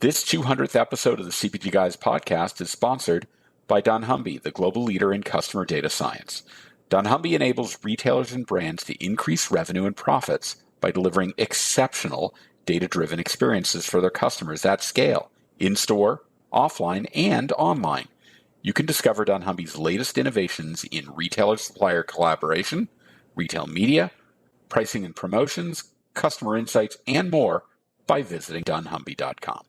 This 200th episode of the CPG Guys podcast is sponsored by dunnhumby, the global leader in customer data science. dunnhumby enables retailers and brands to increase revenue and profits by delivering exceptional data-driven experiences for their customers at scale, in-store, offline, and online. You can discover dunnhumby's latest innovations in retailer-supplier collaboration, retail media, pricing and promotions, customer insights, and more by visiting dunnhumby.com.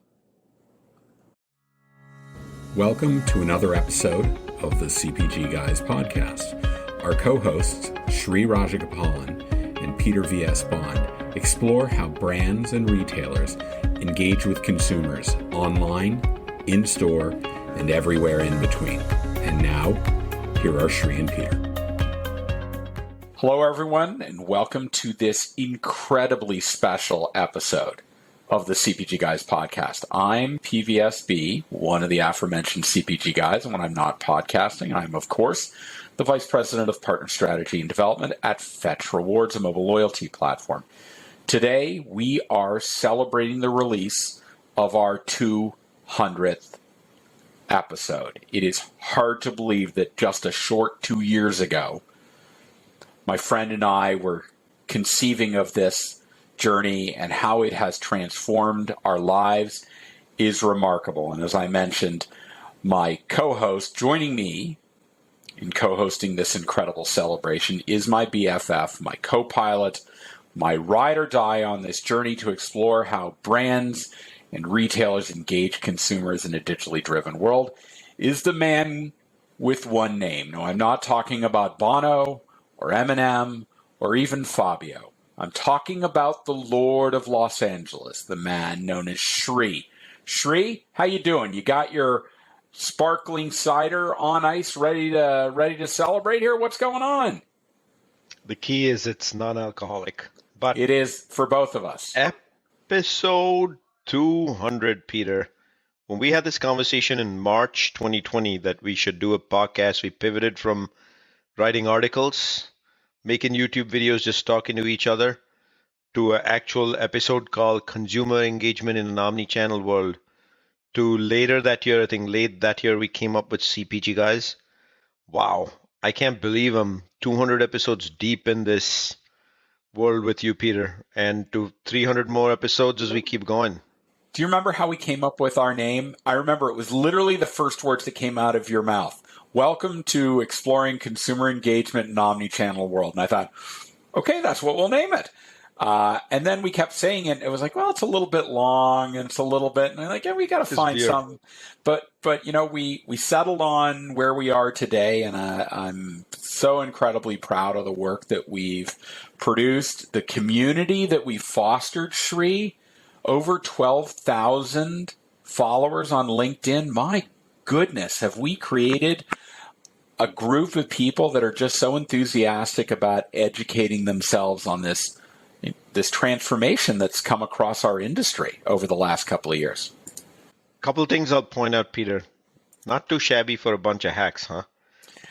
Welcome to another episode of the CPG Guys podcast. Our co-hosts, Sri Rajagopalan and Peter V.S. Bond, explore how brands and retailers engage with consumers online, in-store, and everywhere in between. And now, here are Sri and Peter. Hello, everyone, and welcome to this incredibly special episode of the CPG Guys podcast. I'm PVSB, one of the aforementioned CPG guys, and when I'm not podcasting, I'm, of course, the Vice President of Partner Strategy and Development at Fetch Rewards, a mobile loyalty platform. Today, we are celebrating the release of our 200th episode. It is hard to believe that just a short 2 years ago, my friend and I were conceiving of this journey, and how it has transformed our lives is remarkable. And as I mentioned, my co-host joining me in co-hosting this incredible celebration is my BFF, my co-pilot, my ride or die on this journey to explore how brands and retailers engage consumers in a digitally driven world, is the man with one name. No, I'm not talking about Bono or Eminem or even Fabio. I'm talking about the Lord of Los Angeles, the man known as Sri. Sri, how you doing? You got your sparkling cider on ice ready to celebrate here? What's going on? The key is it's non-alcoholic. But it is for both of us. Episode 200, Peter. When we had this conversation in March 2020 that we should do a podcast, we pivoted from writing articles, making YouTube videos, just talking to each other, to an actual episode called Consumer Engagement in an Omnichannel World. To later that year, I think late that year, we came up with CPG Guys. Wow, I can't believe I'm 200 episodes deep in this world with you, Peter, and to 300 more episodes as we keep going. Do you remember how we came up with our name? I remember it was literally the first words that came out of your mouth. Welcome to Exploring Consumer Engagement in an Omnichannel World. And I thought, okay, that's what we'll name it. And then we kept saying it. It was like, well, it's a little bit long and it's a little bit, and I'm like, yeah, we got to find some. But you know, we settled on where we are today, and I'm so incredibly proud of the work that we've produced, the community that we fostered, Sri, over 12,000 followers on LinkedIn. My goodness, have we created a group of people that are just so enthusiastic about educating themselves on this transformation that's come across our industry over the last couple of years. Couple of things I'll point out, Peter. Not too shabby for a bunch of hacks, huh?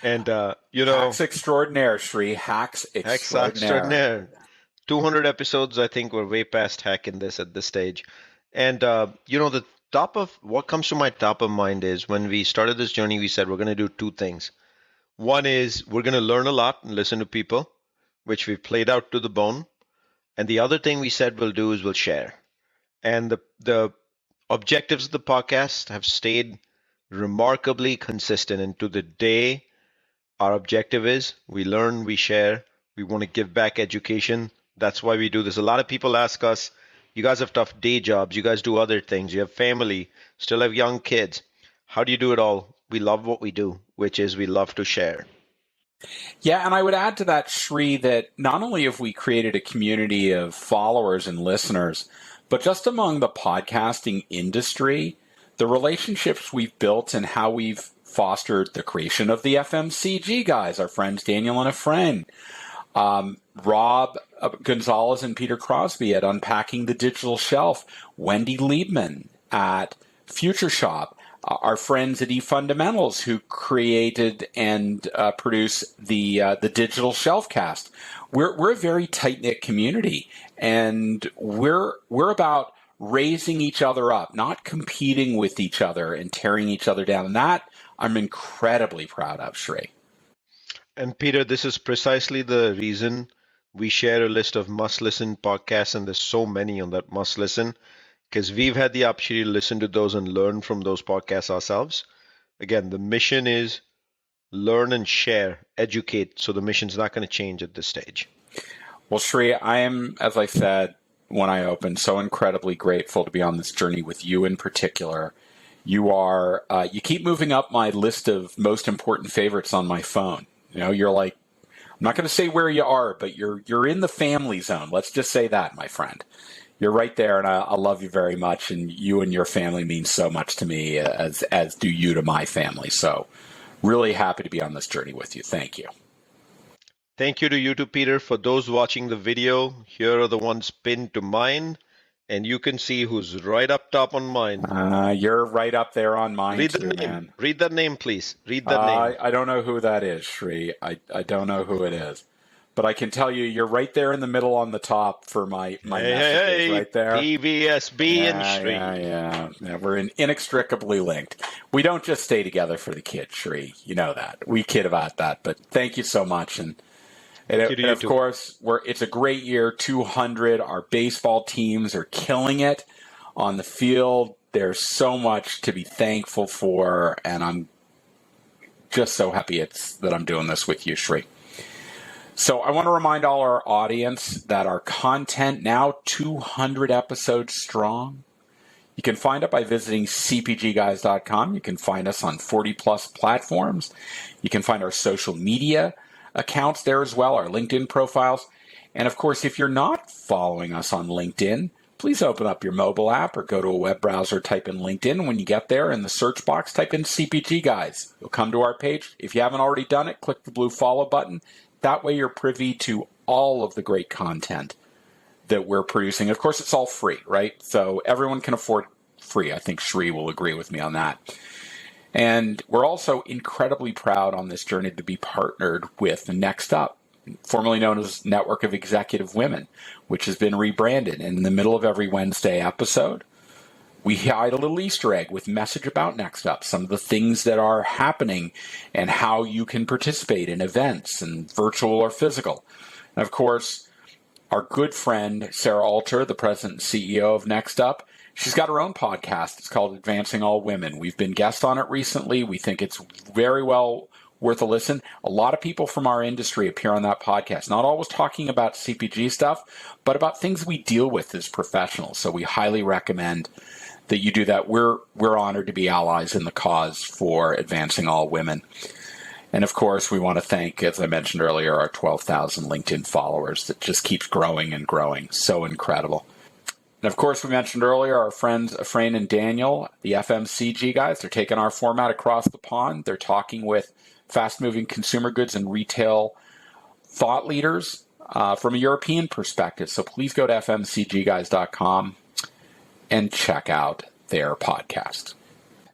And, Hacks extraordinaire, Sri. Hacks extraordinaire. 200 episodes, I think we're way past hacking this at this stage. And, the top of what comes to my top of mind is when we started this journey, we said we're going to do two things. One is we're going to learn a lot and listen to people, which we've played out to the bone. And the other thing we said we'll do is we'll share. And the objectives of the podcast have stayed remarkably consistent. And to the day, our objective is we learn, we share, we want to give back education. That's why we do this. A lot of people ask us, you guys have tough day jobs, you guys do other things, you have family, still have young kids. How do you do it all? We love what we do, which is we love to share. Yeah, and I would add to that, Sri, that not only have we created a community of followers and listeners, but just among the podcasting industry, the relationships we've built and how we've fostered the creation of the FMCG guys, our friends Daniel and a friend, Rob Gonzalez and Peter Crosby at Unpacking the Digital Shelf, Wendy Liebman at Future Shop, our friends at eFundamentals who created and produce the Digital Shelfcast. We're a very tight-knit community, and we're about raising each other up, not competing with each other and tearing each other down. And that I'm incredibly proud of, Sri. And Peter, this is precisely the reason we share a list of must-listen podcasts, and there's so many on that must-listen, because we've had the opportunity to listen to those and learn from those podcasts ourselves. Again, the mission is learn and share, educate, so the mission's not going to change at this stage. Well, Sri, I am, as I said when I opened, so incredibly grateful to be on this journey with you in particular. You are, you keep moving up my list of most important favorites on my phone. You know, you're like, I'm not going to say where you are, but you're in the family zone. Let's just say that, my friend. You're right there, and I love you very much, and you and your family mean so much to me, as do you to my family. So really happy to be on this journey with you. Thank you. Thank you to you too, Peter. For those watching the video, here are the ones pinned to mine, and you can see who's right up top on mine. You're right up there on mine Read too, the name. man. Read that name, please. Read that name. I don't know who that is, Sri. I don't know who it is. But I can tell you, you're right there in the middle on the top for my messages right there. PVSB and Sri. Yeah. We're inextricably linked. We don't just stay together for the kids, Sri. You know that. We kid about that. But thank you so much. And of course, it's a great year, 200. Our baseball teams are killing it on the field. There's so much to be thankful for. And I'm just so happy that I'm doing this with you, Sri. So I want to remind all our audience that our content, now 200 episodes strong, you can find it by visiting cpgguys.com. You can find us on 40-plus platforms. You can find our social media accounts there as well, our LinkedIn profiles. And, of course, if you're not following us on LinkedIn, please open up your mobile app or go to a web browser, type in LinkedIn. When you get there, in the search box, type in CPG Guys. You'll come to our page. If you haven't already done it, click the blue follow button. That way you're privy to all of the great content that we're producing. Of course, it's all free, right? So everyone can afford free. I think Sri will agree with me on that. And we're also incredibly proud on this journey to be partnered with Next Up, formerly known as Network of Executive Women, which has been rebranded. And in the middle of every Wednesday episode, we hide a little Easter egg with message about Next Up, some of the things that are happening and how you can participate in events, and virtual or physical. And of course, our good friend, Sarah Alter, the president and CEO of Next Up, she's got her own podcast. It's called Advancing All Women. We've been guests on it recently. We think it's very well worth a listen. A lot of people from our industry appear on that podcast, not always talking about CPG stuff, but about things we deal with as professionals. So we highly recommend that you do that. We're honored to be allies in the cause for advancing all women. And of course, we want to thank, as I mentioned earlier, our 12,000 LinkedIn followers that just keeps growing and growing. So incredible. And of course, we mentioned earlier our friends Efrain and Daniel, the FMCG guys. They're taking our format across the pond. They're talking with fast-moving consumer goods and retail thought leaders from a European perspective. So please go to fmcgguys.com and check out their podcast.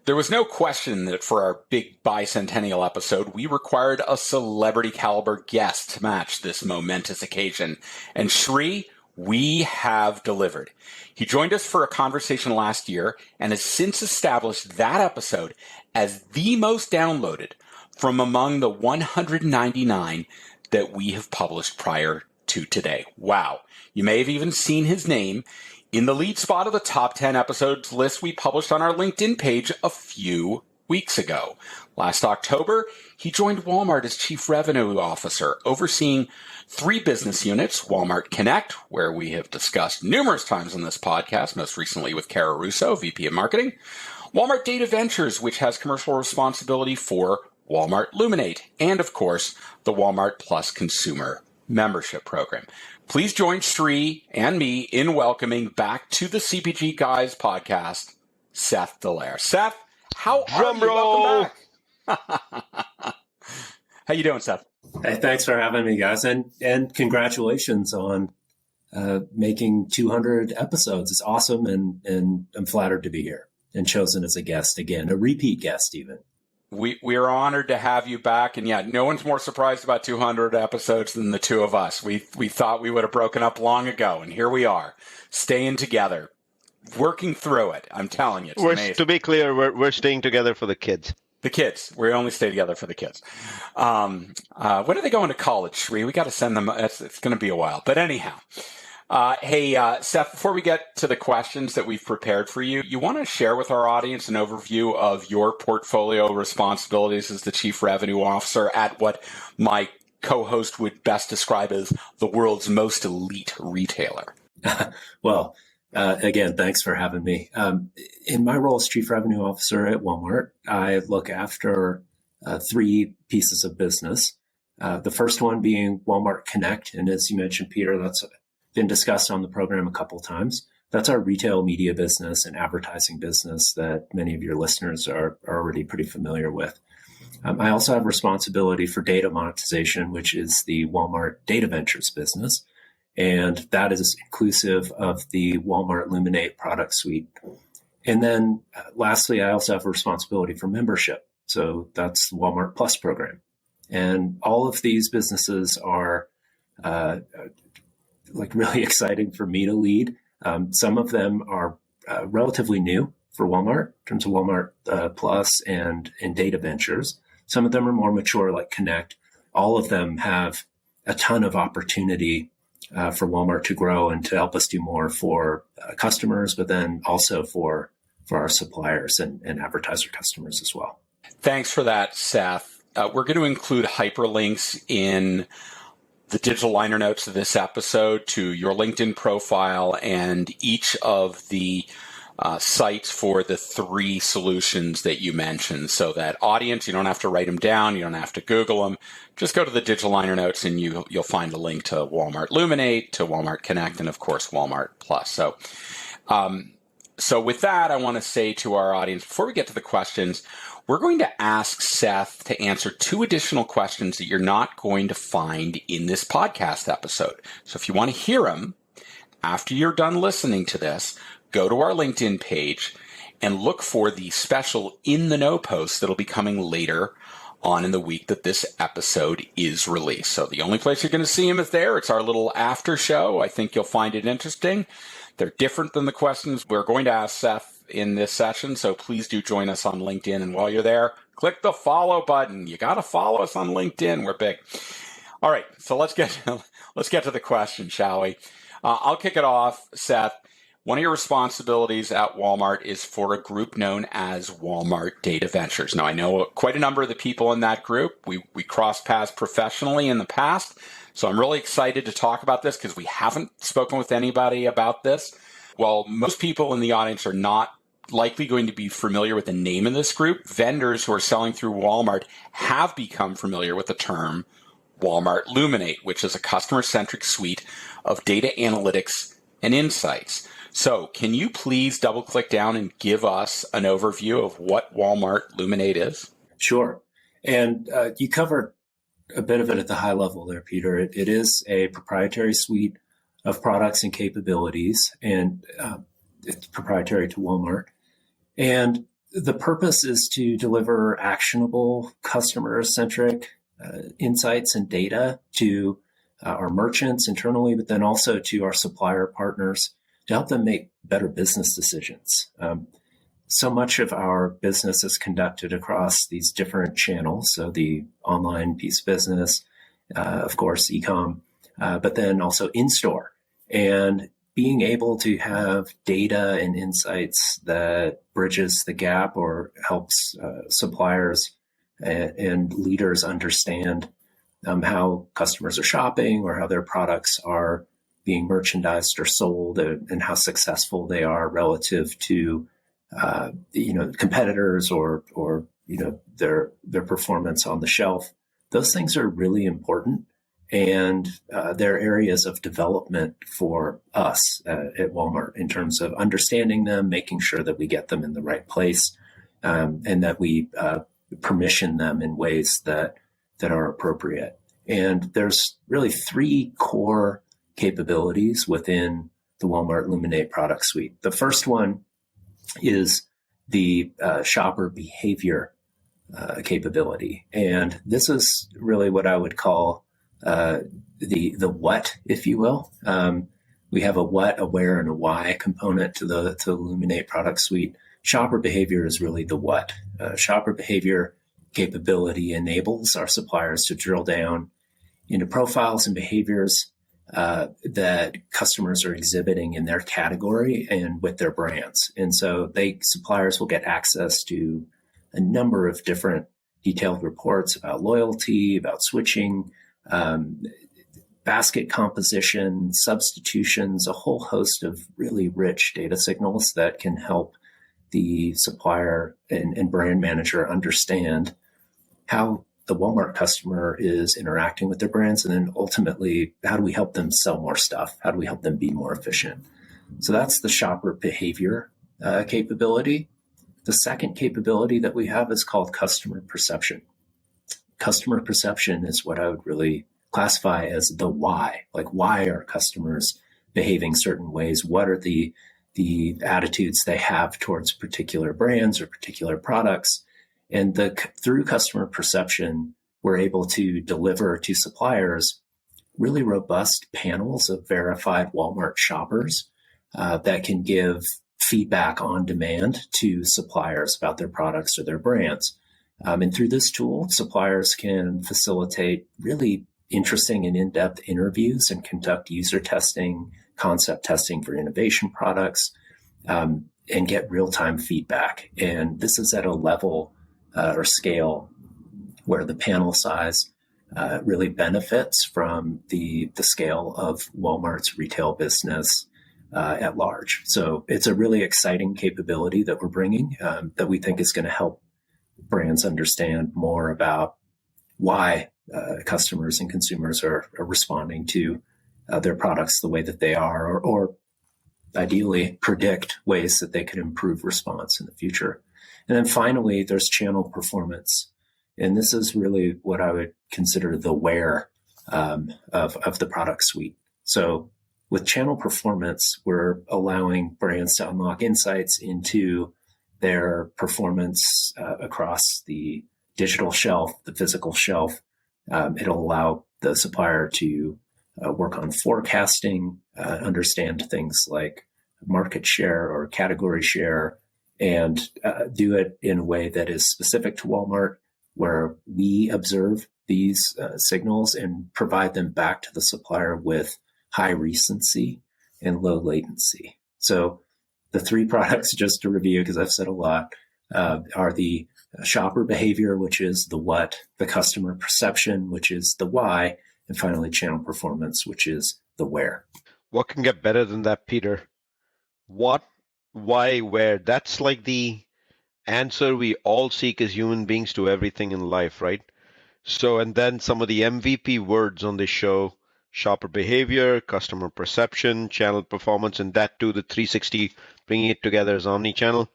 There was no question that for our big bicentennial episode, we required a celebrity caliber guest to match this momentous occasion. And Sri, we have delivered. He joined us for a conversation last year and has since established that episode as the most downloaded from among the 199 that we have published prior to today. Wow. You may have even seen his name in the lead spot of the top 10 episodes list we published on our LinkedIn page a few weeks ago. Last October, he joined Walmart as Chief Revenue Officer, overseeing 3 business units: Walmart Connect, where we have discussed numerous times on this podcast, most recently with Cara Russo, VP of Marketing; Walmart Data Ventures, which has commercial responsibility for Walmart Luminate; and, of course, the Walmart Plus Consumer Membership Program. Please join Sri and me in welcoming back to the CPG Guys podcast, Seth Dallaire. Seth, how are you? Welcome back. How you doing, Seth? Hey, thanks for having me, guys, and congratulations on making 200 episodes. It's awesome, and I'm flattered to be here and chosen as a guest again, a repeat guest even. We are honored to have you back, and yeah, no one's more surprised about 200 episodes than the two of us. We thought we would have broken up long ago, and here we are, staying together. working through it. I'm telling you, it's amazing. To be clear, we're staying together for the kids. The kids. We only stay together for the kids. When are they going to college, Sri? We got to send them. It's going to be a while. But anyhow, hey, Seth, before we get to the questions that we've prepared for you, you want to share with our audience an overview of your portfolio responsibilities as the Chief Revenue Officer at what my co-host would best describe as the world's most elite retailer. Well, again, thanks for having me. In my role as Chief Revenue Officer at Walmart, I look after three pieces of business. The first one being Walmart Connect. And as you mentioned, Peter, that's been discussed on the program a couple of times. That's our retail media business and advertising business that many of your listeners are already pretty familiar with. I also have responsibility for data monetization, which is the Walmart Data Ventures business. And that is inclusive of the Walmart Luminate product suite. And then lastly, I also have a responsibility for membership. So that's the Walmart Plus program. And all of these businesses are really exciting for me to lead. Some of them are relatively new for Walmart in terms of Walmart Plus and Data Ventures. Some of them are more mature, like Connect. All of them have a ton of opportunity for Walmart to grow and to help us do more for customers, but then also for our suppliers and advertiser customers as well. Thanks for that, Seth. We're going to include hyperlinks in the digital liner notes of this episode to your LinkedIn profile and each of the sites for the three solutions that you mentioned, so that audience, you don't have to write them down, you don't have to Google them. Just go to the digital liner notes and you'll find a link to Walmart Luminate, to Walmart Connect, and of course Walmart Plus. So with that, I want to say to our audience, before we get to the questions, we're going to ask Seth to answer two additional questions that you're not going to find in this podcast episode. So if you want to hear them after you're done listening to this, go to our LinkedIn page and look for the special In the Know post that'll be coming later on in the week that this episode is released. So the only place you're going to see him is there. It's our little after show. I think you'll find it interesting. They're different than the questions we're going to ask Seth in this session. So please do join us on LinkedIn. And while you're there, click the follow button. You got to follow us on LinkedIn. We're big. All right. So let's get to the question, shall we? I'll kick it off, Seth. One of your responsibilities at Walmart is for a group known as Walmart Data Ventures. Now, I know quite a number of the people in that group. We crossed paths professionally in the past, so I'm really excited to talk about this because we haven't spoken with anybody about this. While most people in the audience are not likely going to be familiar with the name of this group, vendors who are selling through Walmart have become familiar with the term Walmart Luminate, which is a customer-centric suite of data analytics and insights. So can you please double click down and give us an overview of what Walmart Luminate is? Sure. And you covered a bit of it at the high level there, Peter. It is a proprietary suite of products and capabilities, and it's proprietary to Walmart. And the purpose is to deliver actionable customer-centric insights and data to our merchants internally, but then also to our supplier partners to help them make better business decisions. So much of our business is conducted across these different channels. So the online piece of business, of course, e-com, but then also in-store. And being able to have data and insights that bridges the gap or helps suppliers and leaders understand how customers are shopping or how their products are being merchandised or sold, and how successful they are relative to competitors or their performance on the shelf. Those things are really important, and they're areas of development for us at Walmart in terms of understanding them, making sure that we get them in the right place, and that we permission them in ways that are appropriate. And there's really three core capabilities within the Walmart Luminate product suite. The first one is the shopper behavior capability. And this is really what I would call the what, if you will. we have a what, a where, and a why component to the Luminate product suite. Shopper behavior is really the what. Shopper behavior capability enables our suppliers to drill down into profiles and behaviors that customers are exhibiting in their category and with their brands. And so suppliers will get access to a number of different detailed reports about loyalty, about switching, basket composition, substitutions, a whole host of really rich data signals that can help the supplier and brand manager understand how the Walmart customer is interacting with their brands. And then ultimately, how do we help them sell more stuff? How do we help them be more efficient? So that's the shopper behavior capability. The second capability that we have is called customer perception. Customer perception is what I would really classify as the why. Like, why are customers behaving certain ways? What are the attitudes they have towards particular brands or particular products? And through customer perception, we're able to deliver to suppliers really robust panels of verified Walmart shoppers that can give feedback on demand to suppliers about their products or their brands. And through this tool, suppliers can facilitate really interesting and in-depth interviews and conduct user testing, concept testing for innovation products, and get real-time feedback. And this is at a level or scale where the panel size really benefits from the scale of Walmart's retail business at large. So it's a really exciting capability that we're bringing that we think is going to help brands understand more about why customers and consumers are responding to their products the way that they are, or ideally predict ways that they could improve response in the future. And then finally, there's channel performance. And this is really what I would consider the where of the product suite. So with channel performance, we're allowing brands to unlock insights into their performance across the digital shelf, the physical shelf. It'll allow the supplier to work on forecasting, understand things like market share or category share, and do it in a way that is specific to Walmart, where we observe these signals and provide them back to the supplier with high recency and low latency. So the three products, just to review, because I've said a lot, are the shopper behavior, which is the what, the customer perception, which is the why, and finally channel performance, which is the where. What can get better than that, Peter? What, why, where? That's like the answer we all seek as human beings to everything in life, right? So, and then some of the MVP words on this show: shopper behavior, customer perception, channel performance, and that too, the 360, bringing it together as omnichannel.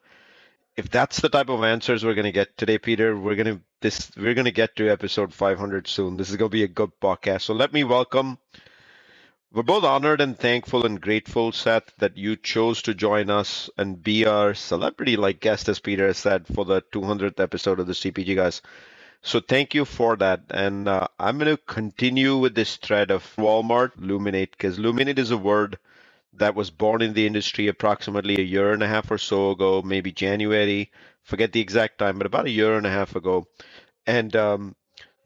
If that's the type of answers we're going to get today, Peter, we're going to get to episode 500 soon. This is going to be a good podcast. So let me welcome. We're both honored and thankful and grateful, Seth, that you chose to join us and be our celebrity-like guest, as Peter said, for the 200th episode of the CPG Guys. So thank you for that. And I'm going to continue with this thread of Walmart Luminate, because Luminate is a word that was born in the industry approximately a year and a half or so ago, maybe January, forget the exact time, but about a year and a half ago. And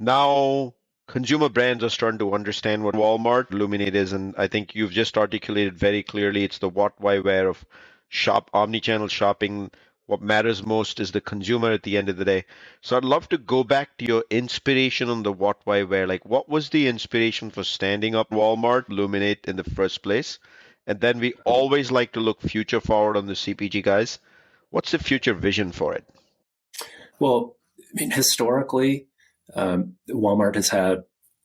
now consumer brands are starting to understand what Walmart Luminate is. And I think you've just articulated very clearly, it's the what, why, where of omnichannel shopping. What matters most is the consumer at the end of the day. So I'd love to go back to your inspiration on the what, why, where. Like, what was the inspiration for standing up Walmart Luminate in the first place? And then we always like to look future forward on the CPG Guys. What's the future vision for it? Well, I mean, historically, Walmart has had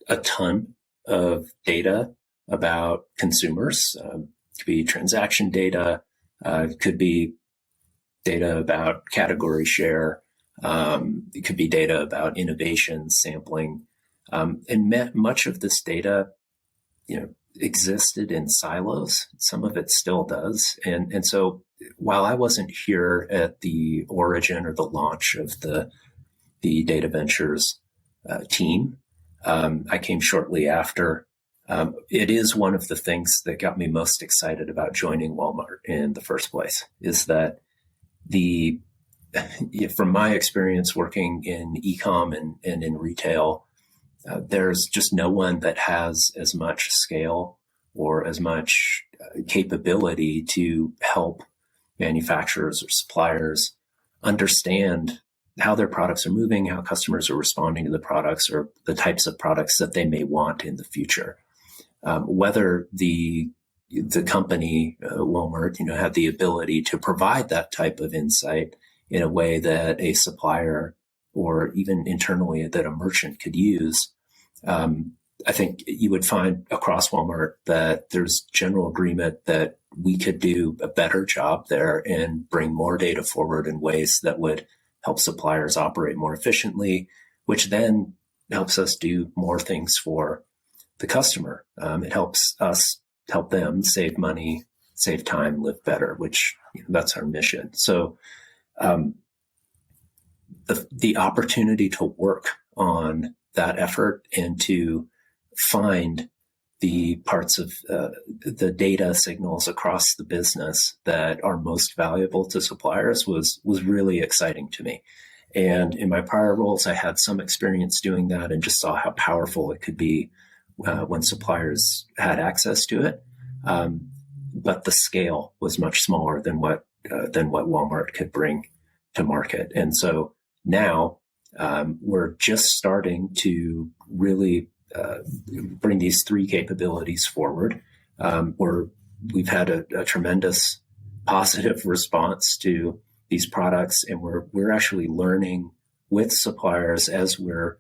a ton of data about consumers. It could be transaction data, it could be data about category share, it could be data about innovation, sampling, and much of this data, existed in silos. Some of it still does, and so while I wasn't here at the origin or the launch of the Data Ventures team, I came shortly after It is one of the things that got me most excited about joining Walmart in the first place, is that from my experience working in e-com and in retail, there's just no one that has as much scale or as much capability to help manufacturers or suppliers understand how their products are moving, how customers are responding to the products, or the types of products that they may want in the future. Whether the company, Walmart, had the ability to provide that type of insight in a way that a supplier or even internally that a merchant could use, I think you would find across Walmart that there's general agreement that we could do a better job there and bring more data forward in ways that would help suppliers operate more efficiently, which then helps us do more things for the customer. It helps us help them save money, save time, live better, which that's our mission. So the opportunity to work on that effort and to find the parts of the data signals across the business that are most valuable to suppliers was really exciting to me. And in my prior roles, I had some experience doing that and just saw how powerful it could be when suppliers had access to it. But the scale was much smaller than what Walmart could bring to market. And so now we're just starting to really bring these three capabilities forward. We've had a tremendous positive response to these products, and we're actually learning with suppliers as we're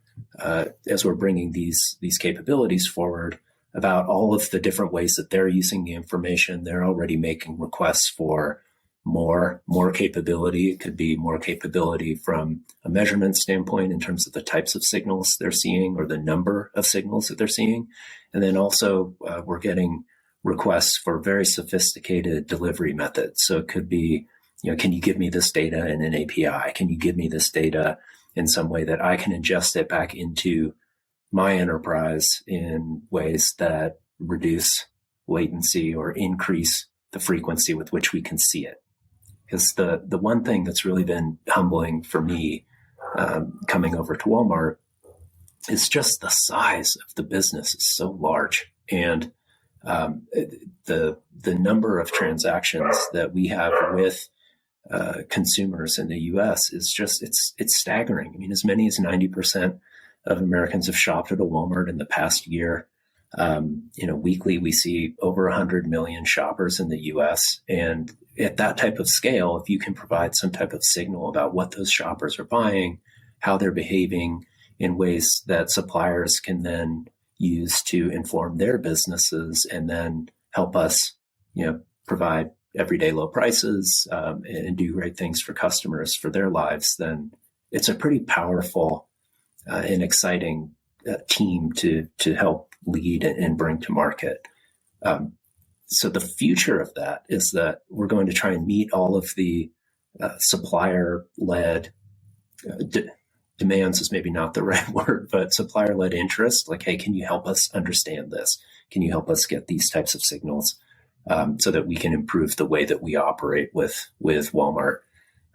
bringing these capabilities forward about all of the different ways that they're using the information. They're already making requests for more capability. It could be more capability from a measurement standpoint in terms of the types of signals they're seeing or the number of signals that they're seeing. And then also we're getting requests for very sophisticated delivery methods. So it could be, can you give me this data in an API? Can you give me this data in some way that I can ingest it back into my enterprise in ways that reduce latency or increase the frequency with which we can see it? Because the one thing that's really been humbling for me coming over to Walmart is just the size of the business is so large. And the number of transactions that we have with consumers in the U.S. is just, it's staggering. I mean, as many as 90% of Americans have shopped at a Walmart in the past year. Weekly, we see over 100 million shoppers in the U.S. And at that type of scale, if you can provide some type of signal about what those shoppers are buying, how they're behaving in ways that suppliers can then use to inform their businesses and then help us, provide everyday low prices and do great things for customers for their lives, then it's a pretty powerful and exciting team to help lead and bring to market. So the future of that is that we're going to try and meet all of the supplier-led demands is maybe not the right word, but supplier-led interest. Like, hey, can you help us understand this? Can you help us get these types of signals so that we can improve the way that we operate with Walmart?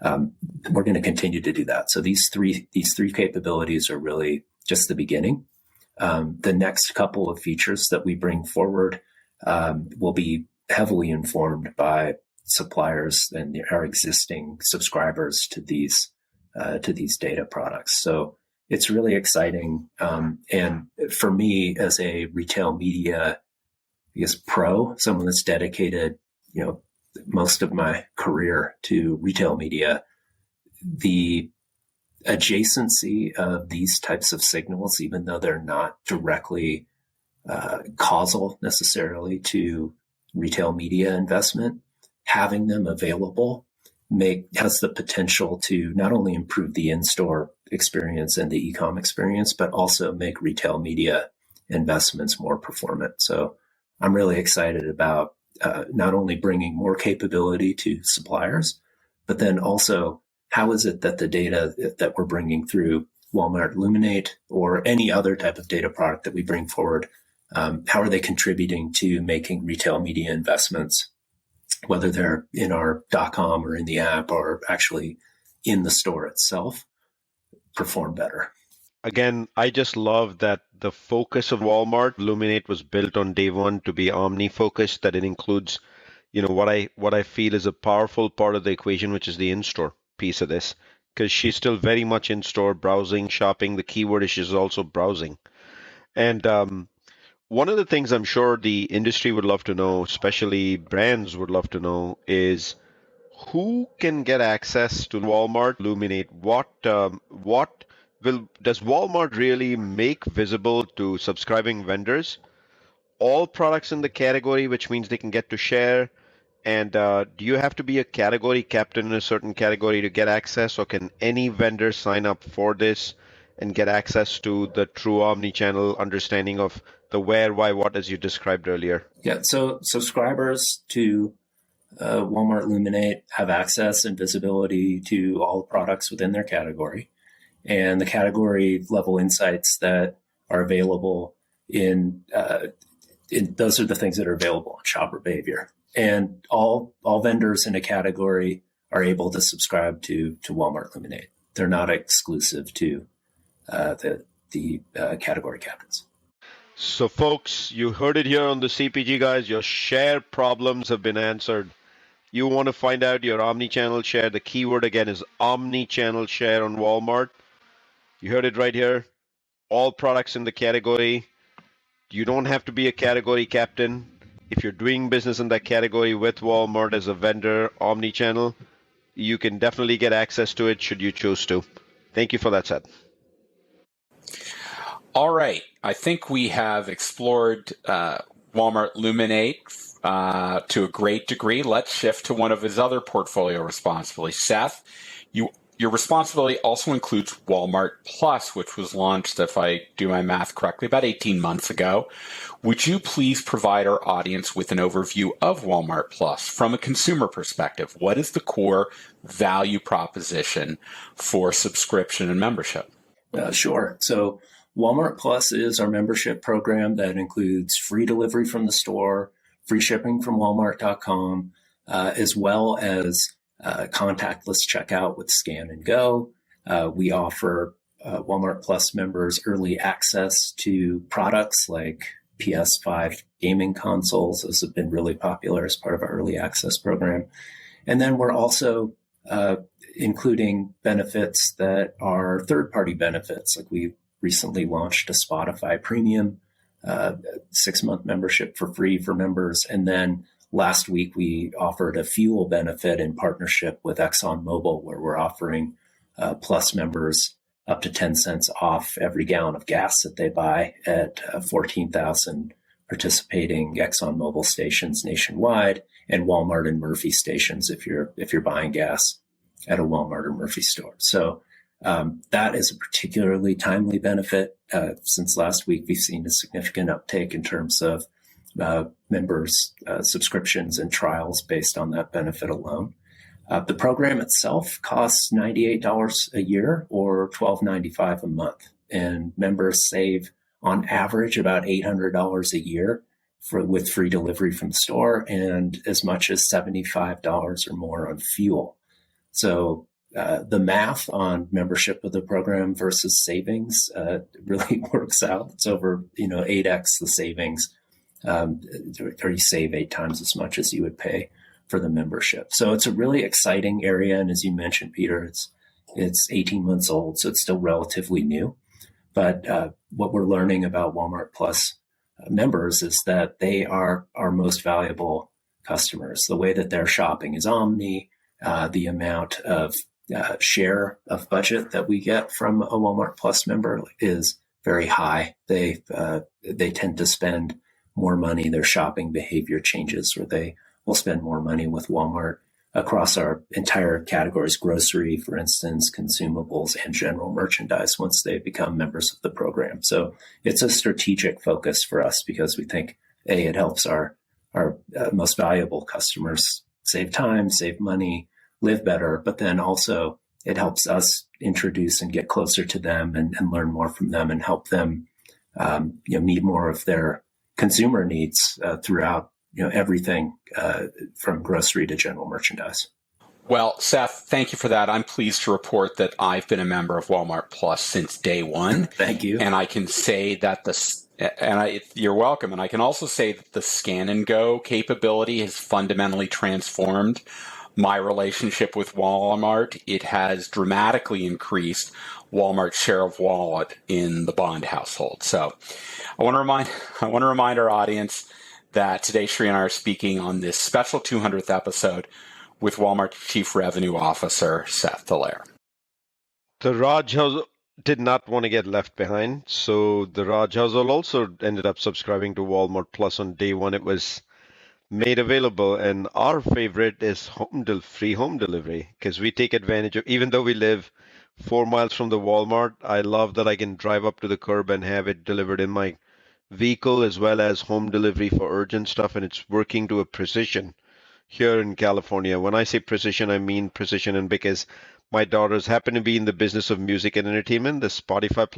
We're going to continue to do that. So these three capabilities are really just the beginning. The next couple of features that we bring forward will be heavily informed by suppliers and our existing subscribers to these data products. So it's really exciting. And for me, as a retail media, pro, someone that's dedicated, most of my career to retail media, the adjacency of these types of signals, even though they're not directly causal necessarily to retail media investment, having them available has the potential to not only improve the in-store experience and the e-com experience, but also make retail media investments more performant. So I'm really excited about not only bringing more capability to suppliers, but then also how is it that the data that we're bringing through Walmart Luminate or any other type of data product that we bring forward How are they contributing to making retail media investments, whether they're in our .com or in the app or actually in the store itself, perform better? Again, I just love that the focus of Walmart Luminate was built on day one to be omni-focused, that it includes, what I feel is a powerful part of the equation, which is the in-store piece of this. Because she's still very much in-store browsing, shopping. The keyword is she's also browsing. And one of the things I'm sure the industry would love to know, especially brands would love to know, is who can get access to Walmart Luminate? What does Walmart really make visible to subscribing vendors? All products in the category, which means they can get to share. And do you have to be a category captain in a certain category to get access, or can any vendor sign up for this and get access to the true omni-channel understanding of the where, why, what, as you described earlier? Yeah, so subscribers to Walmart Luminate have access and visibility to all the products within their category, and the category level insights that are available in those are the things that are available on shopper behavior. And all vendors in a category are able to subscribe to Walmart Luminate. They're not exclusive to the category captains. So, folks, you heard it here on the CPG Guys. Your share problems have been answered. You want to find out your omni-channel share. The keyword again is omni-channel share on Walmart. You heard it right here. All products in the category. You don't have to be a category captain. If you're doing business in that category with Walmart as a vendor, omni-channel, you can definitely get access to it should you choose to. Thank you for that, Seth. All right. I think we have explored Walmart Luminate to a great degree. Let's shift to one of his other portfolio responsibilities. Seth, your responsibility also includes Walmart Plus, which was launched, if I do my math correctly, about 18 months ago. Would you please provide our audience with an overview of Walmart Plus from a consumer perspective? What is the core value proposition for subscription and membership? Sure. So Walmart Plus is our membership program that includes free delivery from the store, free shipping from Walmart.com, as well as contactless checkout with Scan and Go. We offer Walmart Plus members early access to products like PS5 gaming consoles. Those have been really popular as part of our early access program. And then we're also including benefits that are third-party benefits. Like we recently launched a Spotify Premium 6-month membership for free for members. And then last week, we offered a fuel benefit in partnership with ExxonMobil, where we're offering Plus members up to 10 cents off every gallon of gas that they buy at 14,000 participating ExxonMobil stations nationwide, and Walmart and Murphy stations if you're buying gas at a Walmart or Murphy store. So that is a particularly timely benefit. Since last week, we've seen a significant uptake in terms of members' subscriptions and trials based on that benefit alone. The program itself costs $98 a year or $12.95 a month, and members save on average about $800 a year with free delivery from the store and as much as $75 or more on fuel. So the math on membership of the program versus savings really works out. It's over 8x the savings, or you save 8 times as much as you would pay for the membership. So it's a really exciting area. And as you mentioned, Peter, it's 18 months old, so it's still relatively new. But what we're learning about Walmart Plus members is that they are our most valuable customers. The way that they're shopping is omni. The amount of share of budget that we get from a Walmart Plus member is very high. They tend to spend more money. Their shopping behavior changes, where they will spend more money with Walmart across our entire categories, grocery, for instance, consumables, and general merchandise once they become members of the program. So it's a strategic focus for us because we think, A, it helps our most valuable customers save time, save money, live better, but then also it helps us introduce and get closer to them and learn more from them and help them meet more of their consumer needs throughout everything from grocery to general merchandise. Well, Seth, thank you for that. I'm pleased to report that I've been a member of Walmart Plus since day one. Thank you. And I can say that you're welcome. And I can also say that the scan and go capability has fundamentally transformed my relationship with Walmart. It has dramatically increased Walmart's share of wallet in the Bond household. So I want to remind our audience that today Sri and I are speaking on this special 200th episode with Walmart Chief Revenue Officer Seth Dallaire. The Raj household did not want to get left behind, so the Raj household also ended up subscribing to Walmart Plus on day one. It was made available, and our favorite is free home delivery, because we take advantage of, even though we live 4 miles from the Walmart, I love that I can drive up to the curb and have it delivered in my vehicle, as well as home delivery for urgent stuff, and it's working to a precision here in California. When I say precision, I mean precision, and because my daughters happen to be in the business of music and entertainment, the Spotify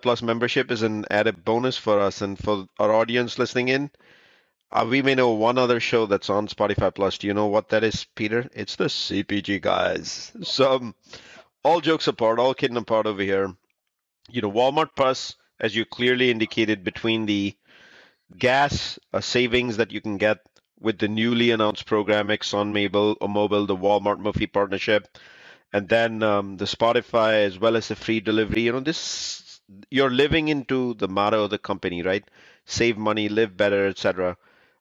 Plus membership is an added bonus for us. And for our audience listening in, we may know one other show that's on Spotify Plus. Do you know what that is, Peter? It's the CPG Guys. So all jokes apart, all kidding apart over here, Walmart Plus, as you clearly indicated, between the gas savings that you can get with the newly announced program, ExxonMobil, the Walmart Murphy partnership, and then the Spotify, as well as the free delivery. You're living into the motto of the company, right? Save money, live better, etc.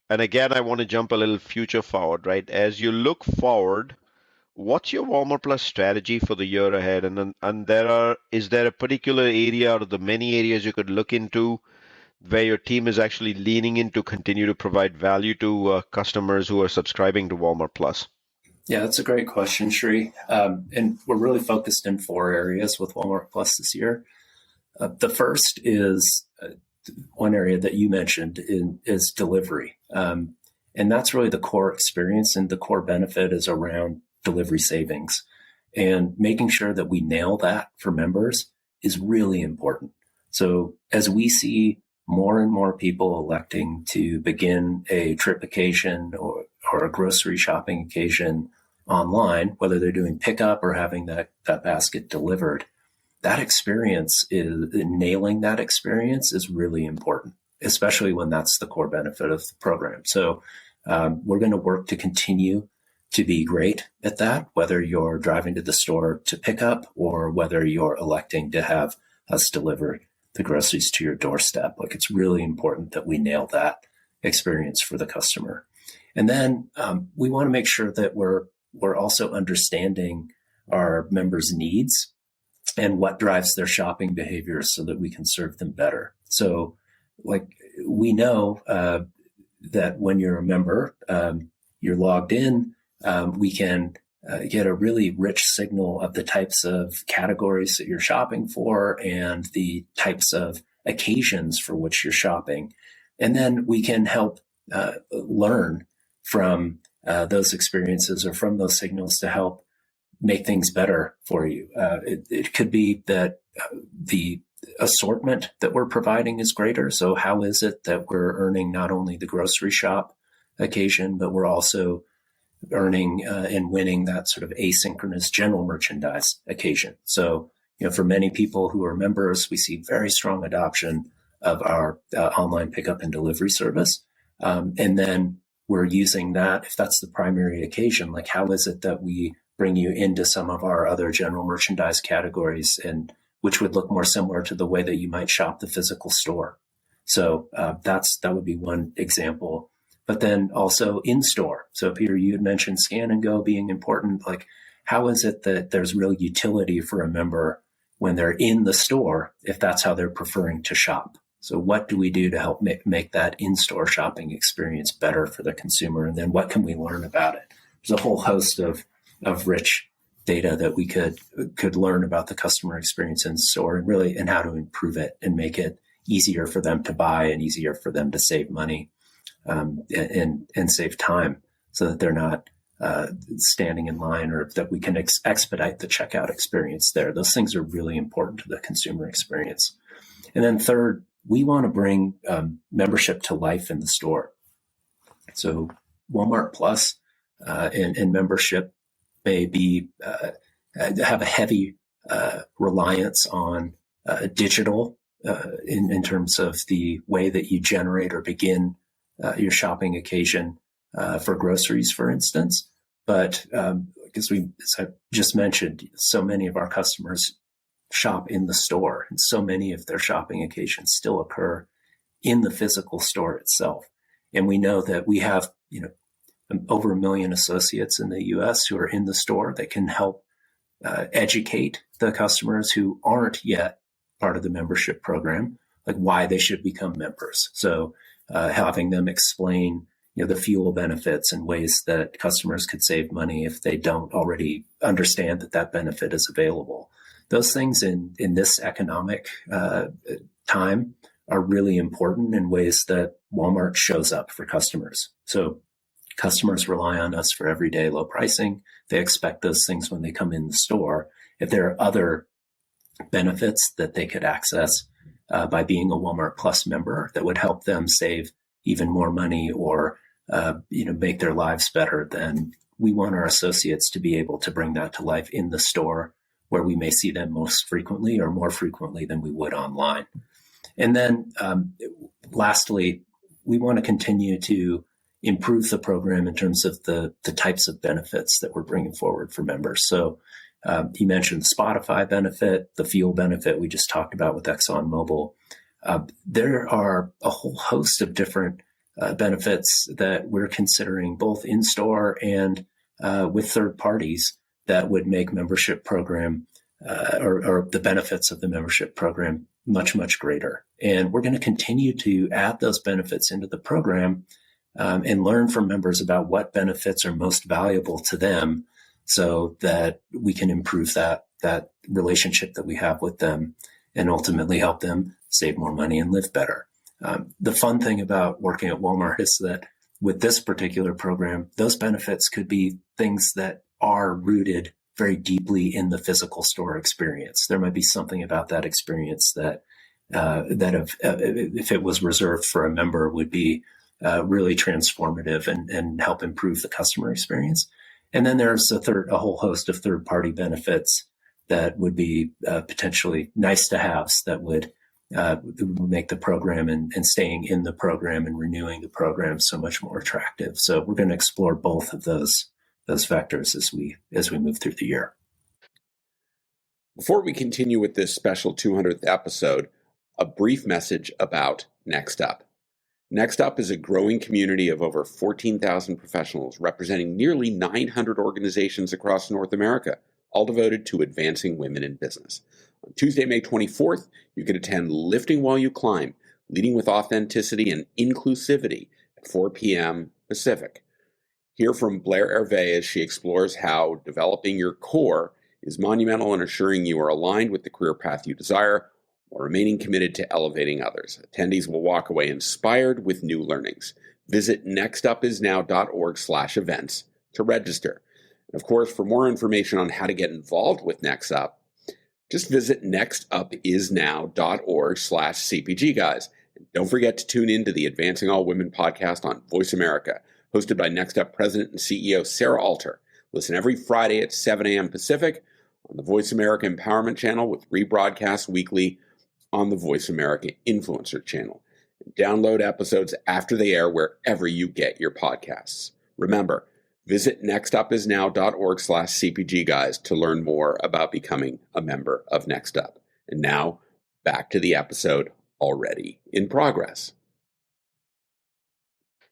And again, I want to jump a little future forward, right? As you look forward, what's your Walmart Plus strategy for the year ahead? Is there a particular area out of the many areas you could look into where your team is actually leaning in to continue to provide value to customers who are subscribing to Walmart Plus? Yeah, that's a great question, Sri. And we're really focused in 4 areas with Walmart Plus this year. The first is one area that you mentioned is delivery. And that's really the core experience, and the core benefit is around delivery savings. And making sure that we nail that for members is really important. So as we see more and more people electing to begin a trip occasion or a grocery shopping occasion online, whether they're doing pickup or having that basket delivered, that experience nailing that experience is really important, especially when that's the core benefit of the program. So we're going to work to continue to be great at that, whether you're driving to the store to pick up or whether you're electing to have us deliver the groceries to your doorstep. Like, it's really important that we nail that experience for the customer. And then we want to make sure that we're also understanding our members' needs and what drives their shopping behavior so that we can serve them better. So, like, we know that when you're a member, you're logged in, we can get a really rich signal of the types of categories that you're shopping for and the types of occasions for which you're shopping. And then we can help learn from those experiences or from those signals to help make things better for you. It could be that the assortment that we're providing is greater. So how is it that we're earning not only the grocery shop occasion, but we're also earning and winning that sort of asynchronous general merchandise occasion? So, for many people who are members, we see very strong adoption of our online pickup and delivery service. And then we're using that, if that's the primary occasion, like, how is it that we bring you into some of our other general merchandise categories, and which would look more similar to the way that you might shop the physical store. So that would be one example. But then also in store. So Peter, you had mentioned scan and go being important. Like, how is it that there's real utility for a member when they're in the store, if that's how they're preferring to shop? So what do we do to help make that in-store shopping experience better for the consumer? And then what can we learn about it? There's a whole host of rich data that we could learn about the customer experience in store, and how to improve it and make it easier for them to buy and easier for them to save money and save time, so that they're not standing in line, or that we can expedite the checkout experience there. Those things are really important to the consumer experience. And then third, we want to bring membership to life in the store. So Walmart Plus and membership may be have a heavy reliance on digital in terms of the way that you generate or begin your shopping occasion for groceries, for instance. But because as I just mentioned, so many of our customers shop in the store, and so many of their shopping occasions still occur in the physical store itself. And we know that we have, over 1 million associates in the U.S. who are in the store that can help educate the customers who aren't yet part of the membership program, like why they should become members. So having them explain, the fuel benefits and ways that customers could save money if they don't already understand that benefit is available. Those things in this economic time are really important in ways that Walmart shows up for customers. So customers rely on us for everyday low pricing. They expect those things when they come in the store. If there are other benefits that they could access by being a Walmart Plus member that would help them save even more money or make their lives better, then we want our associates to be able to bring that to life in the store, where we may see them most frequently or more frequently than we would online. And then lastly, we want to continue to improve the program in terms of the types of benefits that we're bringing forward for members. So you mentioned the Spotify benefit, the fuel benefit we just talked about with ExxonMobil. There are a whole host of different benefits that we're considering both in store and with third parties that would make membership program or the benefits of the membership program much, much greater. And we're going to continue to add those benefits into the program and learn from members about what benefits are most valuable to them so that we can improve that relationship that we have with them and ultimately help them save more money and live better. The fun thing about working at Walmart is that with this particular program, those benefits could be things that are rooted very deeply in the physical store experience. There might be something about that experience that if it was reserved for a member would be really transformative and help improve the customer experience. And then there's a whole host of third-party benefits that would be potentially nice to haves that would make the program and staying in the program and renewing the program so much more attractive. So we're going to explore both of those vectors as we move through the year. Before we continue with this special 200th episode, a brief message about Next Up. Next Up is a growing community of over 14,000 professionals representing nearly 900 organizations across North America, all devoted to advancing women in business. On Tuesday, May 24th, you can attend Lifting While You Climb, Leading with Authenticity and Inclusivity at 4 p.m. Pacific. Hear from Blair Hervé as she explores how developing your core is monumental in assuring you are aligned with the career path you desire while remaining committed to elevating others. Attendees will walk away inspired with new learnings. Visit nextupisnow.org/events to register. And of course, for more information on how to get involved with Next Up, just visit nextupisnow.org/CPG guys. And don't forget to tune in to the Advancing All Women podcast on Voice America, hosted by Next Up President and CEO Sarah Alter. Listen every Friday at 7 a.m. Pacific on the Voice America Empowerment Channel with rebroadcast weekly on the Voice America Influencer Channel. And download episodes after they air wherever you get your podcasts. Remember, visit nextupisnow.org/CPG guys to learn more about becoming a member of Next Up. And now, back to the episode already in progress.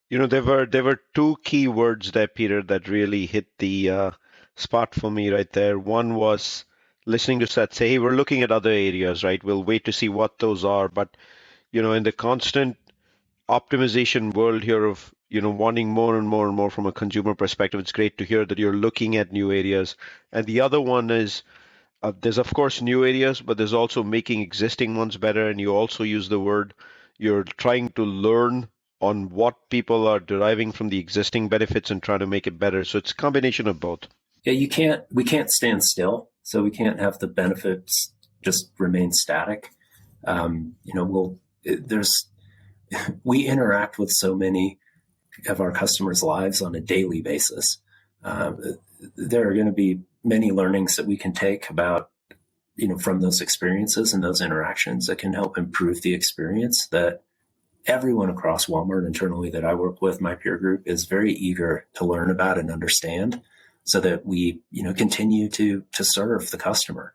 There were two key words there, Peter, that really hit the spot for me right there. One was listening to Seth say, hey, we're looking at other areas, right? We'll wait to see what those are. But, in the constant optimization world here of, wanting more and more and more from a consumer perspective, it's great to hear that you're looking at new areas. And the other one is there's, of course, new areas, but there's also making existing ones better. And you also use the word you're trying to learn on what people are deriving from the existing benefits and trying to make it better. So it's a combination of both. Yeah, we can't stand still. So we can't have the benefits just remain static. we interact with so many of our customers' lives on a daily basis. There are going to be many learnings that we can take about, from those experiences and those interactions that can help improve the experience that everyone across Walmart internally that I work with, my peer group, is very eager to learn about and understand, so that we, continue to serve the customer.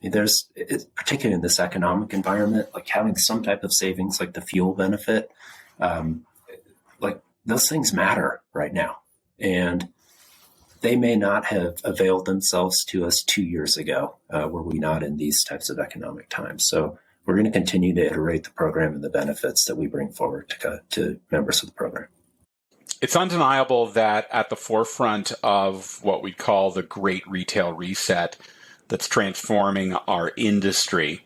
Particularly in this economic environment, like having some type of savings, like the fuel benefit, like those things matter right now. And they may not have availed themselves to us 2 years ago, were we not in these types of economic times. So we're going to continue to iterate the program and the benefits that we bring forward to members of the program. It's undeniable that at the forefront of what we call the Great Retail Reset that's transforming our industry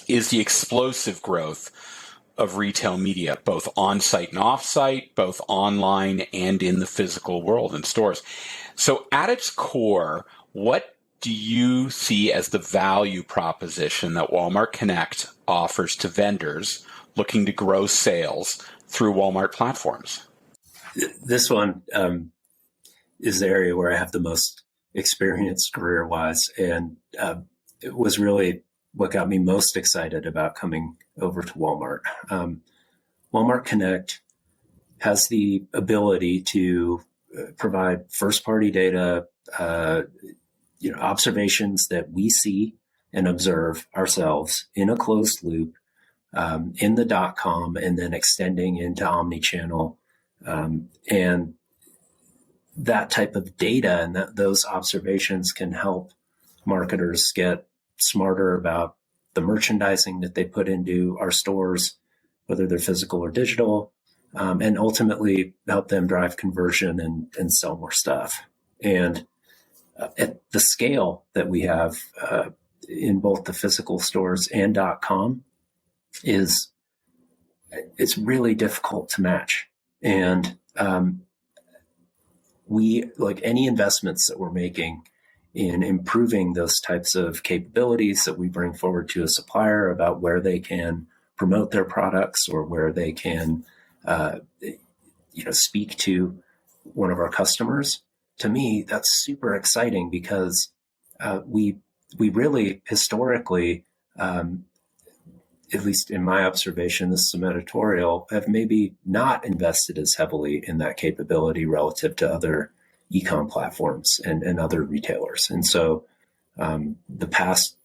is the explosive growth of retail media, both on-site and off-site, both online and in the physical world in stores. So at its core, what do you see as the value proposition that Walmart Connect offers to vendors looking to grow sales through Walmart platforms? This one is the area where I have the most experience career-wise, and it was really what got me most excited about coming over to Walmart. Walmart Connect has the ability to provide first-party data, observations that we see and observe ourselves in a closed loop, in the .com, and then extending into Omnichannel. And that type of data and those observations can help marketers get smarter about the merchandising that they put into our stores, whether they're physical or digital, and ultimately help them drive conversion and sell more stuff. And at the scale that we have in both the physical stores and .com it's really difficult to match. And we, like any investments that we're making in improving those types of capabilities that we bring forward to a supplier about where they can promote their products or where they can, speak to one of our customers. To me, that's super exciting because we really historically, at least in my observation, this is some editorial, have maybe not invested as heavily in that capability relative to other e-com platforms and other retailers. And so the past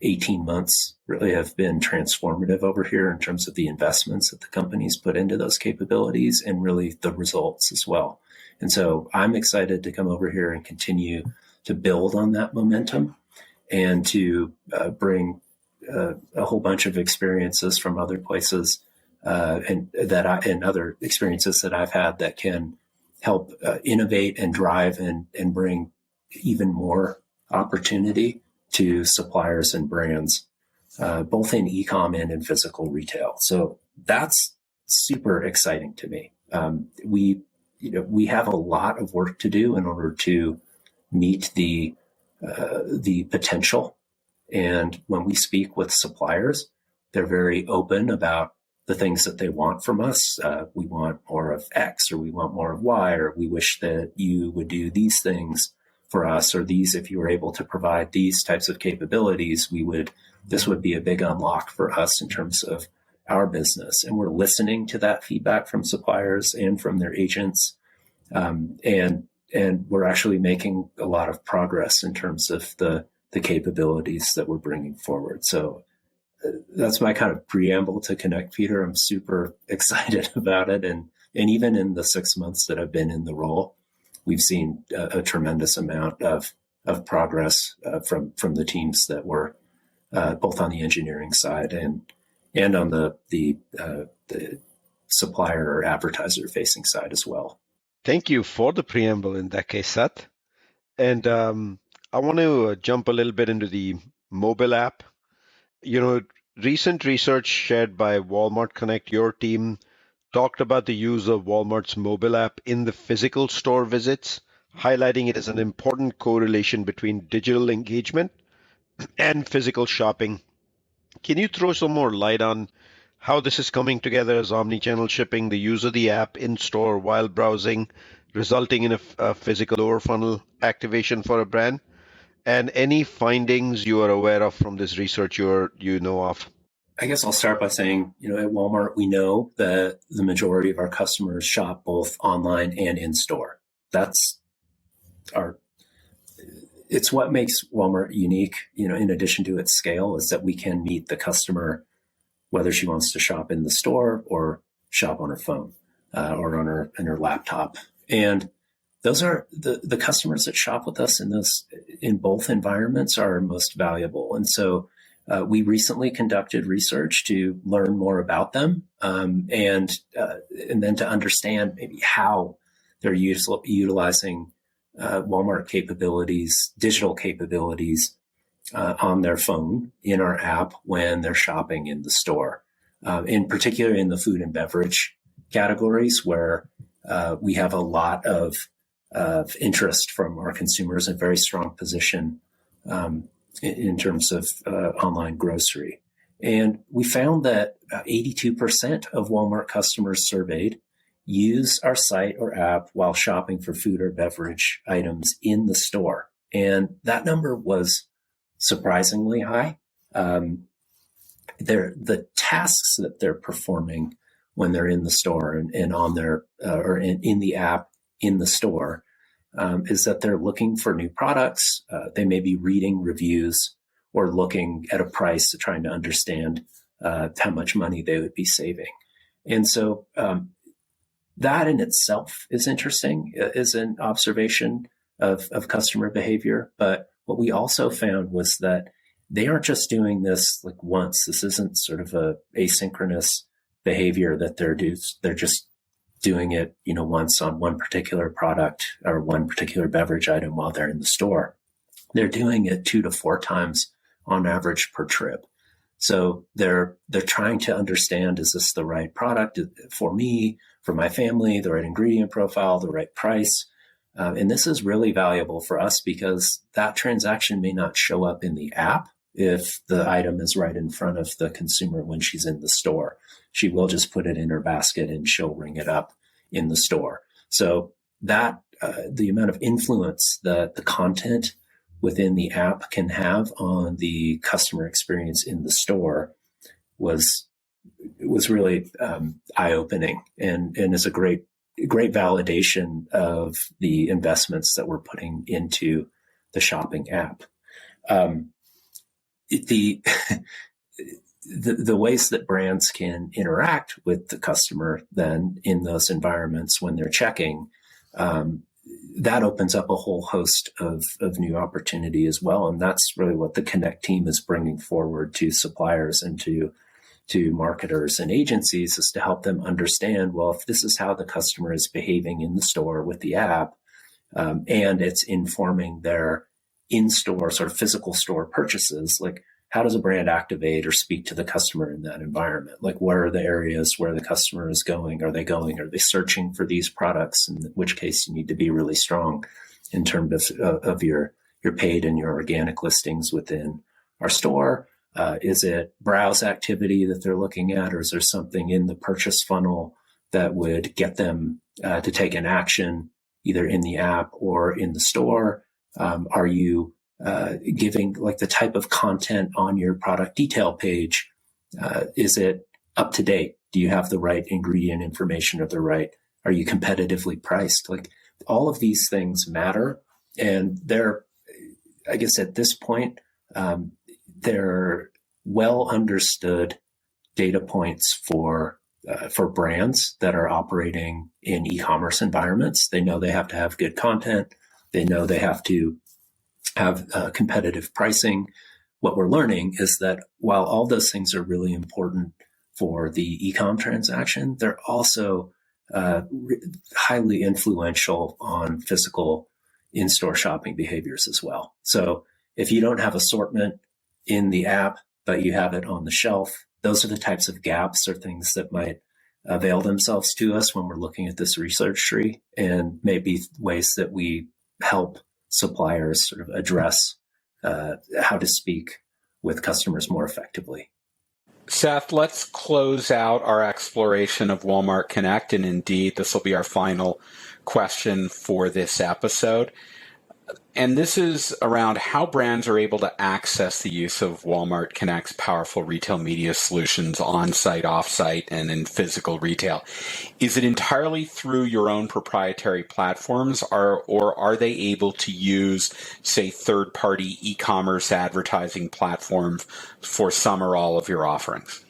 18 months really have been transformative over here in terms of the investments that the companies put into those capabilities and really the results as well. And so I'm excited to come over here and continue to build on that momentum and to bring a whole bunch of experiences from other places and other experiences that I've had that can help innovate and drive and bring even more opportunity to suppliers and brands, both in e-com and in physical retail. So that's super exciting to me. We have a lot of work to do in order to meet the potential. And when we speak with suppliers, they're very open about the things that they want from us. We want more of X, or we want more of Y, or we wish that you would do these things for us, or these, if you were able to provide these types of capabilities, this would be a big unlock for us in terms of our business. And we're listening to that feedback from suppliers and from their agents. And we're actually making a lot of progress in terms of the capabilities that we're bringing forward. So that's my kind of preamble to Connect, Peter. I'm super excited about it. And even in the 6 months that I've been in the role, we've seen a tremendous amount of progress from the teams that were both on the engineering side and on the supplier or advertiser facing side as well. Thank you for the preamble in that case, Seth. And I want to jump a little bit into the mobile app. Recent research shared by Walmart Connect, your team, talked about the use of Walmart's mobile app in the physical store visits, highlighting it as an important correlation between digital engagement and physical shopping. Can you throw some more light on how this is coming together as omnichannel shipping, the use of the app in store while browsing, resulting in a physical lower funnel activation for a brand, and any findings you are aware of from this research you know of. I guess I'll start by saying, at Walmart, we know that the majority of our customers shop both online and in store. It's what makes Walmart unique, in addition to its scale, is that we can meet the customer whether she wants to shop in the store or shop on her phone or on her laptop. And those are the customers that shop with us in both environments are most valuable. And so we recently conducted research to learn more about them and then to understand maybe how they're utilizing Walmart capabilities, digital capabilities on their phone in our app when they're shopping in the store. In particular, in the food and beverage categories, where we have a lot of interest from our consumers, a very strong position in terms of online grocery. And we found that 82% of Walmart customers surveyed use our site or app while shopping for food or beverage items in the store. And that number was surprisingly high. The tasks that they're performing when they're in the store and on their or in the app in the store is that they're looking for new products. They may be reading reviews or looking at a price to trying to understand how much money they would be saving. And so that in itself is interesting, is an observation of customer behavior. But what we also found was that they aren't just doing this like once. This isn't sort of a asynchronous behavior that they're just doing it, once on one particular product or one particular beverage item while they're in the store. They're doing it 2 to 4 times on average per trip. So they're trying to understand, is this the right product for me, for my family, the right ingredient profile, the right price? And this is really valuable for us because that transaction may not show up in the app if the item is right in front of the consumer when she's in the store. She will just put it in her basket and she'll ring it up in the store. So that the amount of influence that the content within the app can have on the customer experience in the store was really eye-opening and is a great validation of the investments that we're putting into the shopping app. The ways that brands can interact with the customer then in those environments when they're checking, that opens up a whole host of new opportunity as well. And that's really what the Connect team is bringing forward to suppliers and to marketers and agencies, is to help them understand, well, if this is how the customer is behaving in the store with the app, and it's informing their in-store sort of physical store purchases, like how does a brand activate or speak to the customer in that environment? Like, where are the areas where the customer is going? Are they searching for these products? In which case you need to be really strong in terms of your paid and your organic listings within our store. Is it browse activity that they're looking at, or is there something in the purchase funnel that would get them to take an action either in the app or in the store? Are you giving like the type of content on your product detail page? Is it up to date? Do you have the right ingredient information are you competitively priced? Like, all of these things matter. And they're, I guess at this point, they're well understood data points for brands that are operating in e-commerce environments. They know they have to have good content. They know they have to have competitive pricing. What we're learning is that while all those things are really important for the e-com transaction, they're also highly influential on physical in-store shopping behaviors as well. So if you don't have assortment in the app, but you have it on the shelf, those are the types of gaps or things that might avail themselves to us when we're looking at this research tree, and maybe ways that we help suppliers sort of address how to speak with customers more effectively. Seth, let's close out our exploration of Walmart Connect, and indeed, this will be our final question for this episode. And this is around how brands are able to access the use of Walmart Connect's powerful retail media solutions on-site, off-site, and in physical retail. Is it entirely through your own proprietary platforms, or are they able to use, say, third-party e-commerce advertising platforms for some or all of your offerings?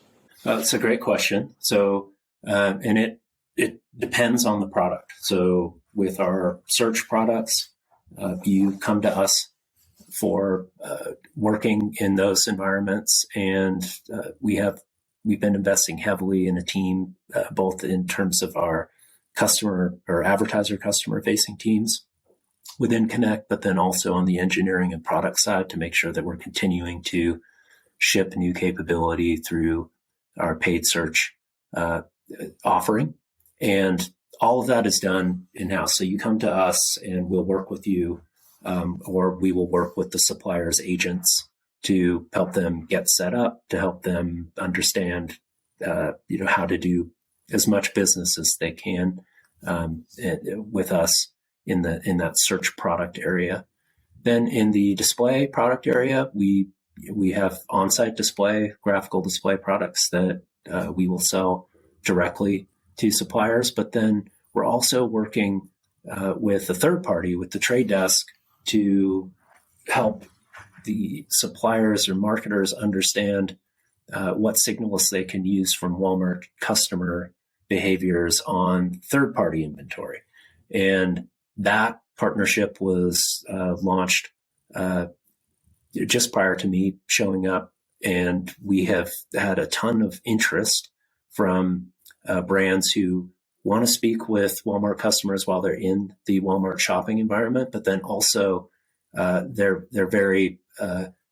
That's a great question. So, and it depends on the product. So with our search products, you come to us for working in those environments, and we've been investing heavily in a team, both in terms of our customer or advertiser customer facing teams within Connect, but then also on the engineering and product side to make sure that we're continuing to ship new capability through our paid search offering. And all of that is done in-house. So you come to us and we'll work with you, or we will work with the supplier's agents to help them get set up, to help them understand, how to do as much business as they can with us in that search product area. Then in the display product area, we have on-site display, graphical display products that we will sell directly to suppliers, but then we're also working with a third party, with the trade desk, to help the suppliers or marketers understand what signals they can use from Walmart customer behaviors on third-party inventory. And that partnership was launched just prior to me showing up, and we have had a ton of interest from brands who want to speak with Walmart customers while they're in the Walmart shopping environment, but then also they're very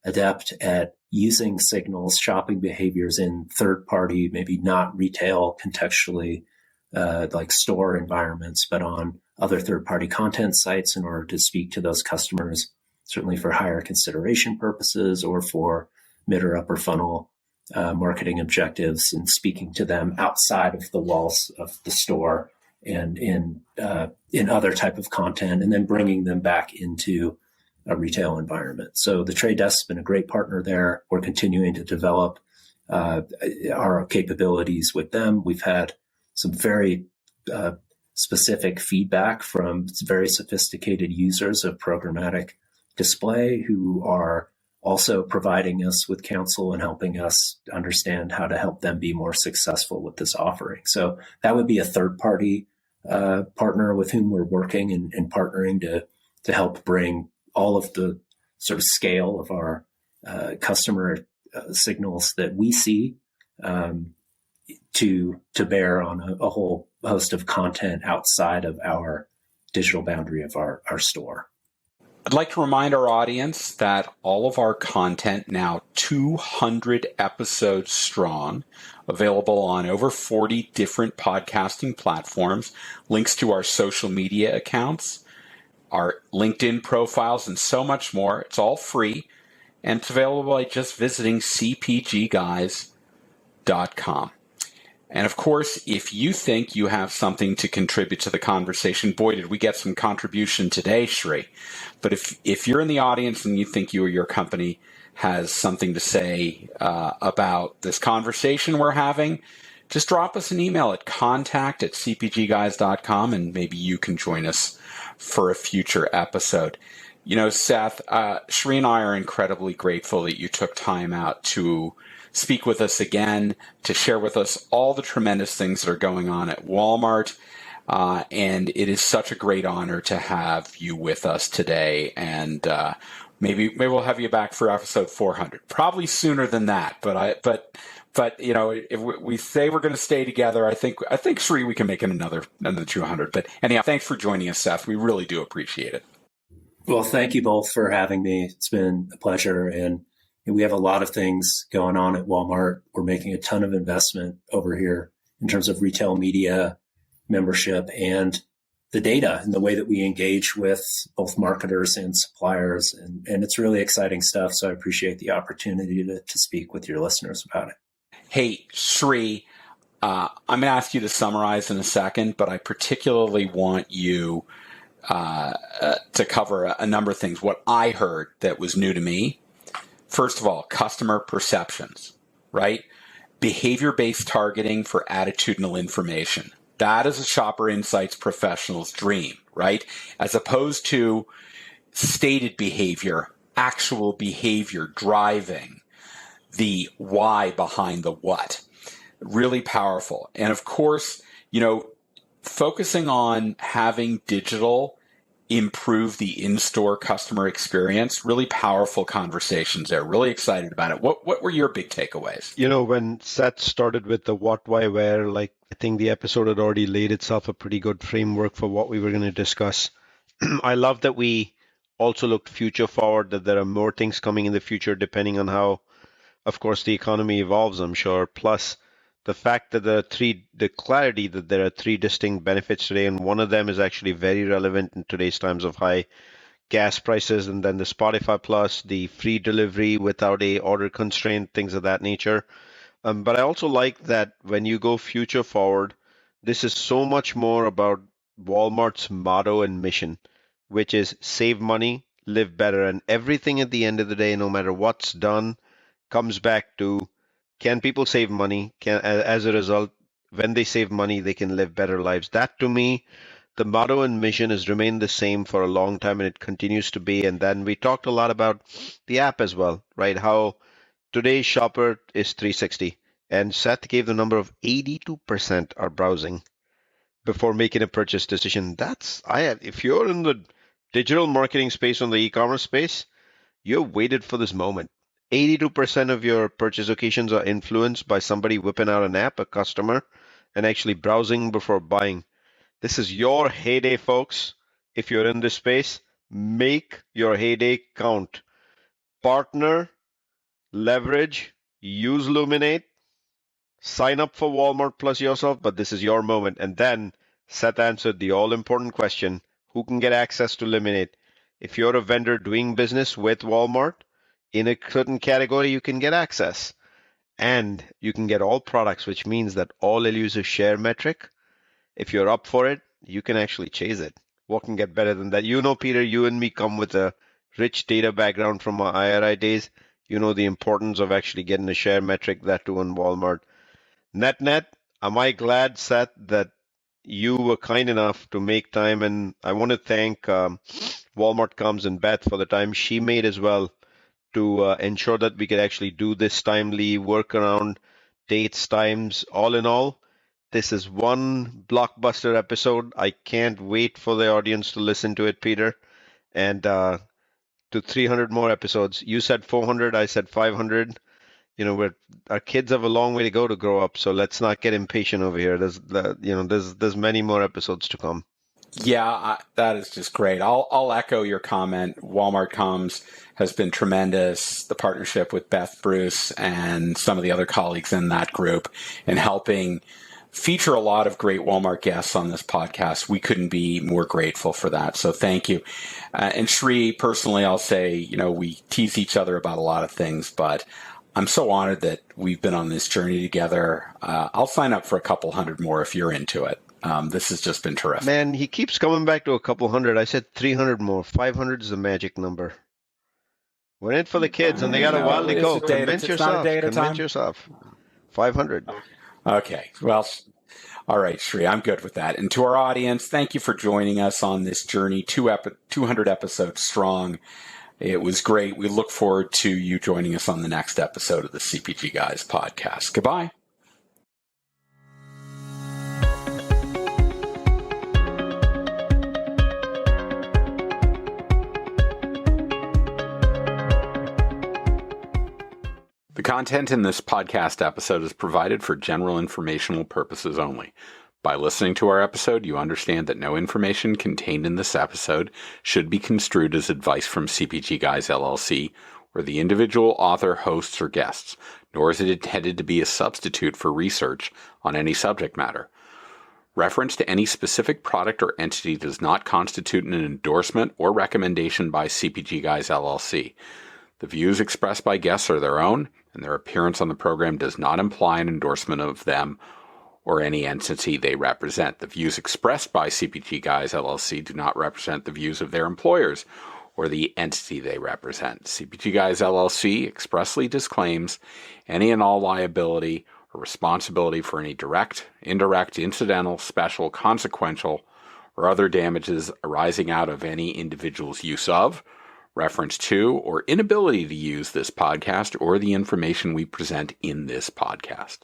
adept at using signals, shopping behaviors in third-party, maybe not retail contextually, like store environments, but on other third-party content sites in order to speak to those customers, certainly for higher consideration purposes or for mid or upper funnel marketing objectives, and speaking to them outside of the walls of the store and in other type of content, and then bringing them back into a retail environment. So the trade desk has been a great partner there. We're continuing to develop our capabilities with them. We've had some very specific feedback from very sophisticated users of programmatic display who are also providing us with counsel and helping us understand how to help them be more successful with this offering. So that would be a third-party partner with whom we're working and partnering to help bring all of the sort of scale of our customer signals that we see to bear on a whole host of content outside of our digital boundary of our store. I'd like to remind our audience that all of our content, now 200 episodes strong, available on over 40 different podcasting platforms, links to our social media accounts, our LinkedIn profiles, and so much more. It's all free, and it's available by just visiting cpgguys.com. And of course, if you think you have something to contribute to the conversation, boy, did we get some contribution today, Shri. But if you're in the audience and you think you or your company has something to say about this conversation we're having, just drop us an email at contact@cpgguys.com, and maybe you can join us for a future episode. You know, Seth, Shri and I are incredibly grateful that you took time out to speak with us again, to share with us all the tremendous things that are going on at Walmart. And it is such a great honor to have you with us today. And maybe we'll have you back for episode 400. Probably sooner than that. But you know, if we say we're going to stay together, I think Shri, we can make it another 200. But anyhow, thanks for joining us, Seth. We really do appreciate it. Well, thank you both for having me. It's been a pleasure. And we have a lot of things going on at Walmart. We're making a ton of investment over here in terms of retail media, membership, and the data and the way that we engage with both marketers and suppliers. And it's really exciting stuff. So I appreciate the opportunity to speak with your listeners about it. Hey, Sri, I'm going to ask you to summarize in a second, but I particularly want you to cover a number of things. What I heard that was new to me, first of all, customer perceptions, right? Behavior-based targeting for attitudinal information. That is a shopper insights professional's dream, right? As opposed to stated behavior, actual behavior driving the why behind the what. Really powerful. And of course, focusing on having digital improve the in-store customer experience, really powerful conversations there. Really excited about it. What were your big takeaways? When Seth started with the what, why, where, I think the episode had already laid itself a pretty good framework for what we were going to discuss. I love that we also looked future forward, that there are more things coming in the future depending on how, of course, the economy evolves, I'm sure. Plus, the fact that the clarity that there are three distinct benefits today, and one of them is actually very relevant in today's times of high gas prices, and then the Spotify Plus, the free delivery without a order constraint, things of that nature. But I also like that when you go future forward, this is so much more about Walmart's motto and mission, which is save money, live better, and everything at the end of the day, no matter what's done, comes back to, can people save money? As a result, when they save money, they can live better lives. That, to me, the motto and mission has remained the same for a long time, and it continues to be. And then we talked a lot about the app as well, right? How today's shopper is 360. And Seth gave the number of 82% are browsing before making a purchase decision. If you're in the digital marketing space, on the e-commerce space, you're waited for this moment. 82% of your purchase occasions are influenced by somebody whipping out an app, a customer, and actually browsing before buying. This is your heyday, folks. If you're in this space, make your heyday count. Partner, leverage, use Luminate, sign up for Walmart Plus yourself, but this is your moment. And then Seth answered the all-important question, who can get access to Luminate? If you're a vendor doing business with Walmart, in a certain category, you can get access. And you can get all products, which means that all elusive share metric, if you're up for it, you can actually chase it. What can get better than that? Peter, you and me come with a rich data background from our IRI days. The importance of actually getting a share metric, that too on Walmart. Net, am I glad, Seth, that you were kind enough to make time? And I want to thank Walmart Comms and Beth for the time she made as well, to ensure that we could actually do this timely workaround, dates, times. All in all, this is one blockbuster episode. I can't wait for the audience to listen to it, Peter. And to 300 more episodes. You said 400, I said 500. Our kids have a long way to go to grow up, so let's not get impatient over here. There's many more episodes to come. Yeah, that is just great. I'll echo your comment. Walmart Comms has been tremendous. The partnership with Beth Bruce and some of the other colleagues in that group in helping feature a lot of great Walmart guests on this podcast. We couldn't be more grateful for that. So thank you. And Sri, personally, I'll say, we tease each other about a lot of things, but I'm so honored that we've been on this journey together. I'll sign up for a couple hundred more if you're into it. This has just been terrific. Man, he keeps coming back to a couple hundred. I said 300 more. 500 is the magic number. We're in it for the kids, and they got a while to go. Convince yourself. 500. Okay. Well, all right, Sri, I'm good with that. And to our audience, thank you for joining us on this journey, 200 episodes strong. It was great. We look forward to you joining us on the next episode of the CPG Guys podcast. Goodbye. The content in this podcast episode is provided for general informational purposes only. By listening to our episode, you understand that no information contained in this episode should be construed as advice from CPG Guys LLC or the individual author, hosts, or guests, nor is it intended to be a substitute for research on any subject matter. Reference to any specific product or entity does not constitute an endorsement or recommendation by CPG Guys LLC. The views expressed by guests are their own, and their appearance on the program does not imply an endorsement of them or any entity they represent. The views expressed by CPG Guys LLC do not represent the views of their employers or the entity they represent. CPG Guys LLC expressly disclaims any and all liability or responsibility for any direct, indirect, incidental, special, consequential, or other damages arising out of any individual's use of, reference to, or inability to use this podcast or the information we present in this podcast.